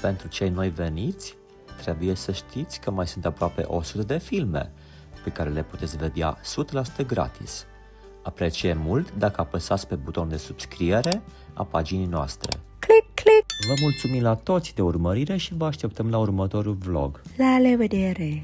Pentru cei noi veniți, trebuie să știți că mai sunt aproape 100 de filme pe care le puteți vedea 100% gratis. Apreciem mult dacă apăsați pe butonul de subscriere a paginii noastre. Click, click. Vă mulțumim la toți de urmărire și vă așteptăm la următorul vlog. La revedere.